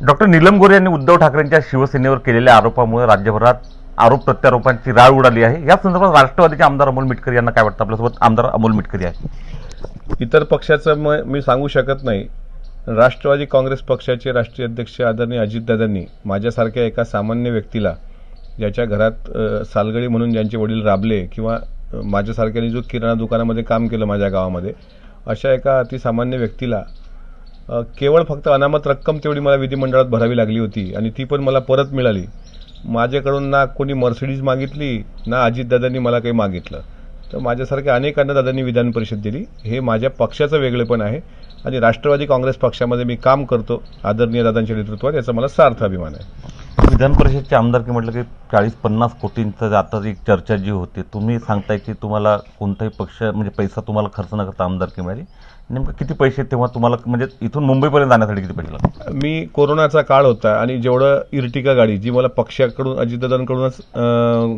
Doctor Neelam Gorhe यांनी उद्धव ठाकरेंच्या शिवसेनेवर केलेल्या आरोपामुळे राज्यभरात आरोप प्रत्यारोपांची राळ उडाली आहे। या संदर्भात राष्ट्रवादीचे आमदार अमोल मिटकरी यांना काय वाटतं? आपल्यासोबत आमदार अमोल मिटकरी आहे। इतर पक्षाचं मी सांगू शकत नाही। राष्ट्रवादी काँग्रेस पक्षाचे राष्ट्रीय अध्यक्ष आदरणीय अजितदादांनी माझ्यासारख्या एका सामान्य व्यक्तीला, ज्याच्या घरात सालगडी म्हणून ज्यांचे वडील राबले किंवा माझ्यासारख्याने जो किराणा दुकानामध्ये काम केलं माझ्या गावामध्ये, अशा एका अतिसामान्य व्यक्तीला केवळ फक्त अनामत रक्कम तेवढी मला विधिमंडळात भरावी लागली होती आणि ती पण मला परत मिळाली। माझ्याकडून ना कोणी मर्सिडीज मागितली, ना अजितदादांनी मला काही मागितलं। तर माझ्यासारख्या अनेकांना दादांनी विधान परिषद दिली। हे माझ्या पक्षाचं वेगळेपण आहे आणि राष्ट्रवादी काँग्रेस पक्षामध्ये मी काम करतो आदरणीय दादांच्या नेतृत्वात, याचा मला सार्थ अभिमान आहे। विधान परिषदचे आमदार म्हटलं की 40-50 कोटींचं आता एक चर्चा जी होते, तुम्ही सांगताय की तुम्हाला कोणताही पक्ष म्हणजे पैसा तुम्हाला खर्च न करता आमदारकी मिळाली, नेमकं किती पैसे तेव्हा तुम्हाला म्हणजे इथून मुंबईपर्यंत जाण्यासाठी किती पैसे लागले? मी कोरोनाचा काळ होता आणि जेवढं इर्टिका गाडी जी मला पक्षाकडून अजितदादांकडूनच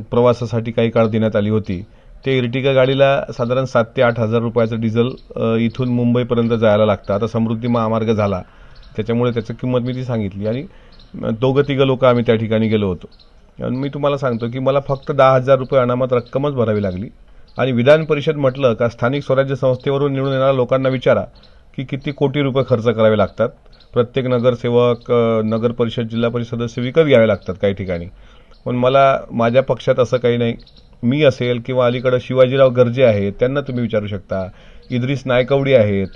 प्रवासासाठी काही काळ देण्यात आली होती, ते इर्टिका गाडीला साधारण 7 ते 8 हजार रुपयाचं डिझेल इथून मुंबईपर्यंत जायला लागतं। आता समृद्धी महामार्ग झाला त्याच्यामुळे त्याची किंमत मी ती सांगितली आणि 2-3 लोक आम्ही त्या ठिकाणी गेलो होतो। आणि मी तुम्हाला सांगतो की मला फक्त 10,000 रुपये अनामत रक्कमच भरावी लागली। आणि विधान परिषद म्हटलं का स्थानिक स्वराज्य संस्थेवरून निवडून येणाऱ्या लोकांना विचारा की किती कोटी रुपये खर्च करावे लागतात। प्रत्येक नगरसेवक, नगर परिषद, जिल्हा परिषद सदस्य विकत घ्यावे लागतात काही ठिकाणी। पण मला माझ्या पक्षात असं काही नाही। मी असेल किंवा अलीकडे शिवाजीराव गर्जे आहेत, त्यांना तुम्ही विचारू शकता, इद्रिस नायकवडी आहेत,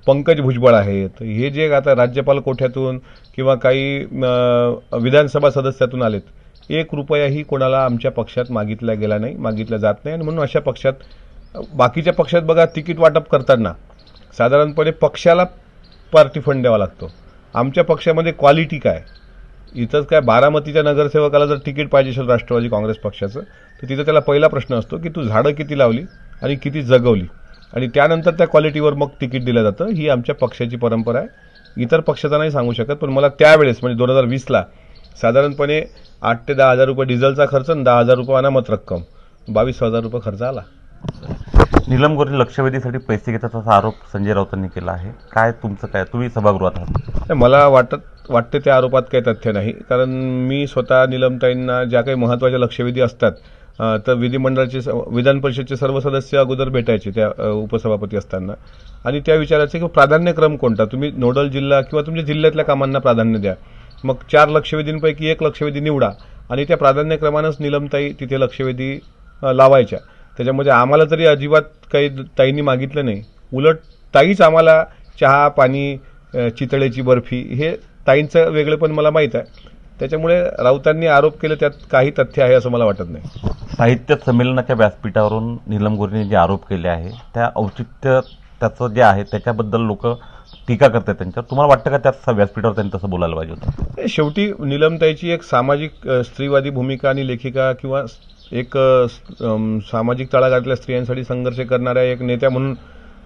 पंकज भुजबळ आहेत, हे जे आता राज्यपाल कोठ्यातून किंवा काही विधानसभा सदस्यातून आलेत, 1 रुपयाही कोणाला आमच्या पक्षात मागितला गेला नाही, मागितला जात नाही। आणि म्हणून अशा पक्षात, बाकीच्या पक्षात बघा तिकीट वाटप करताना साधारणपणे पक्षाला पार्टी फंड द्यावा लागतो। आमच्या पक्षामध्ये क्वालिटी काय, इथंच काय बारामतीच्या नगरसेवकाला जर तिकीट पाहिजे असेल राष्ट्रवादी काँग्रेस पक्षाचं, तर तिथं त्याला पहिला प्रश्न असतो की तू झाडं किती लावली आणि किती जगवली, आणि त्यानंतर त्या क्वालिटीवर मग तिकीट दिलं जातं। ही आमच्या पक्षाची परंपरा आहे। इतर पक्षाचा नाही सांगू शकत, पण मला त्यावेळेस म्हणजे 2020ला साधारणपणे 8 ते 10 हजार रुपये डिझेलचा खर्च आणि 10 हजार रुपये अनामत रक्कम, 22,000 रुपये खर्च आला। नीलम गोऱ्हे लक्षवेधीसाठी पैसे घेतात असा आरोप संजय राऊतांनी केला आहे। काय तुमचं काय, तुम्ही सभागृहात आहात? मला वाटते त्या आरोपात काही तथ्य नाही, कारण मी स्वतः नीलमताईंना ज्या काही महत्त्वाच्या लक्षवेधी असतात तर विधान परिषदचे सर्व सदस्य अगोदर भेटायचे त्या उपसभापती असताना, आणि त्या विचारायचे की प्राधान्यक्रम कोणता, तुम्ही नोडल जिल्हा किंवा तुमच्या जिल्ह्यातल्या कामांना प्राधान्य द्या। मग 4 लक्षवेधींपैकी 1 लक्षवेधी निवडा आणि त्या प्राधान्यक्रमानंच नीलमताई तिथे लक्षवेधी लावायच्या। त्याच्यामध्ये आम्हाला तरी अजिबात काही ताईंनी मागितलं नाही, उलट ताईच आम्हाला चहा पाणी, चितळेची बर्फी, हे ताईंचं वेगळेपण मला माहीत आहे। त्याच्यामुळे राऊतांनी आरोप केले त्यात काही तथ्य आहे असं मला वाटत नाही। साहित्य संमेलनाच्या व्यासपीठावरून नीलम गोऱ्हेंनी जे आरोप केले आहे त्या औचित्य त्याचं जे आहे त्याच्याबद्दल लोक टीका करतात त्यांच्यावर, तुम्हाला वाटतं का त्या व्यासपीठावर त्यांनी तसं बोलायला पाहिजे होतं? शेवटी नीलमताईची एक सामाजिक स्त्रीवादी भूमिका आणि लेखिका किंवा एक सामाजिक तळागाळातल्या स्त्रियांसाठी संघर्ष करणाऱ्या एक नेत्या म्हणून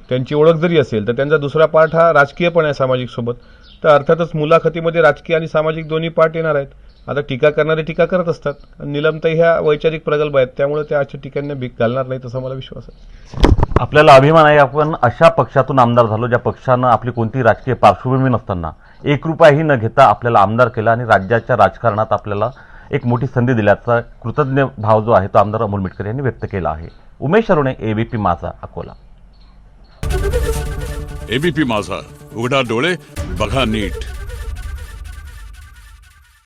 त्यांची ओळख जरी असेल, तर त्यांचा दुसरा पार्ट हा राजकीय पण आहे सामाजिक सोबत। तर अर्थातच मुलाखतीमध्ये राजकीय आणि सामाजिक दोन्ही पार्ट येणार आहेत। आता टीका करणारे टीका करत असतात, नीलमताई ह्या वैचारिक प्रगल्भ आहेत, त्यामुळे त्या अशा टीकांना भीक घालणार नाहीत असा मला विश्वास आहे। आपल्याला अभिमान आहे, आपण अशा पक्षातून आमदार झालो ज्या पक्षानं आपली कोणती राजकीय पार्श्वभूमी नसताना 1 रुपयाही न घेता आपल्याला आमदार केला आणि राज्याच्या राजकारणात आपल्याला एक मोठी संधी दिल्याचा कृतज्ञ भाव जो आहे तो आमदार अमोल मिटकरी यांनी व्यक्त केला आहे। उमेश अरुणे, एबीपी माझा, अकोला। एबीपी माझा, उघडा डोळे बघा नीट।